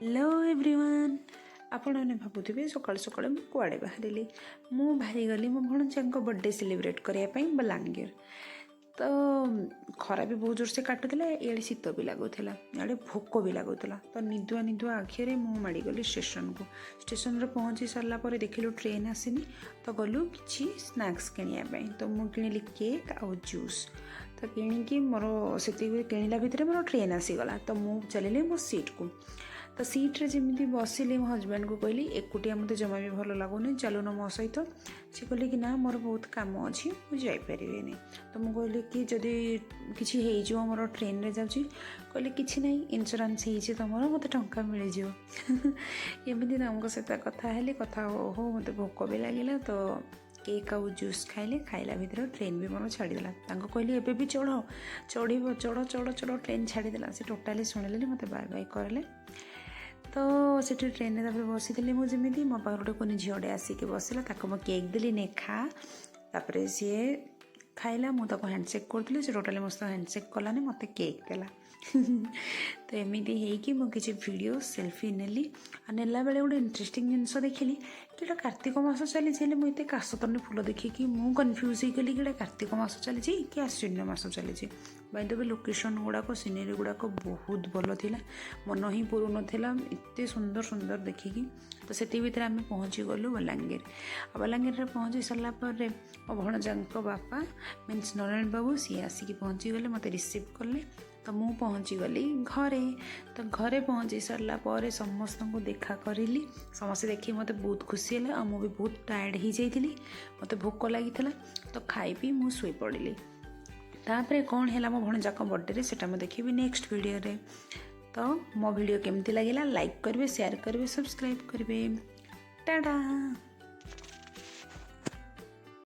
Hello everyone आपण मैंने भावुवे सका सका कुआड़े बाहर मु बाहरी गली मो भणजा बर्थडे सेलिब्रेट करने बलांगीर। तो खरा भी बहुत जोर से काटुला, इे शीत भी लगुला, इे भोक भी लगुला। तो निदुआ निदुआ आखिरे मु माड़गली स्टेशन को। स्टेशन रे पहुँची सारापर देखिलु ट्रेन आसनी, तो गलु कि स्नाक्स किणापी। तो मुझे किणिली केक आउ जूस। तो किणिकी मोर से किणला भितर मोर ट्रेन आसीगला। तो मुझे चलिए मो सीट को। तो सीट्रे जमी बसिली मो हजबैंड को कहली एकुटिया मत जमा भी भल लगुनि, चलुन मो सहित। सी कहले कि ना मोर बहुत काम अच्छी मुझे जापरि। तो मुझे कहली कि जदि किसी हो मोर ट्रेन रे जाऊँगी, कहले कि ना इन्शुरान्स हो तुम मत टंका मिल जाव। एमती तमको सहित कथा हेली, कथा हो मत भोक भी लगे। तो केक आउ जूस खाइले, खाइला भितर ट्रेन भी मोर छाड़देला। कहली एबे भी चढ़ चढ़ चढ़ चढ़ चढ़, ट्रेन छाड़देला। से टोटाली शुणिले मत बाय बाय करले। तो से ट्रेन में बसी मुझे मो पाख गोटे कुनी झीटे आसिक बसला, मो केक देली ने खा। तापर सी खाइला, मुझे हैंडसेक करी, से टोटाली मो हैंडसेक कलानी, मत केक देला। तो एमती होगी मुझे वीडियो सेल्फी नेली। नेला बेले गोटे इंटरेस्टिंग जिनस देखिली कि कार्तिक मास चली, मुझे काशतनी फूल देखिकी मु कन्फ्यूज हो गली कि कार्तिक मास चली कि आश्विन मास चली। बाय द वे लोकेशन गुड़ाक सीनेरी गुड़ाक बहुत भल था, मन ही पुरु नाला, एत सुंदर सुंदर देखिकी। तो से भितर आम पहुँची गलु बलांगीर। बलांगीर पहुँची सारापर मो भणजा बापा मीन्स नारायण बाबू सी आसिक पहुँची गले, मत रिसीव कले। तो मु पहुँची गली घरे। तो घरे पहुँची सारापर समस्त को देखा करी, समस्ते देखी मत बहुत खुशी है। आ मुझे बहुत टायर्ड हो जाइली, मत भोक लगी। तो खाई पी मु शुई पड़ी। तापर कौन है मो भणजाक बर्थडे से देखी नेक्स्ट वीडियो रे। तो मो वीडियो केमती लगे लाइक करेंगे, शेयर करेंगे, सब्सक्राइब करेंगे। टाटा।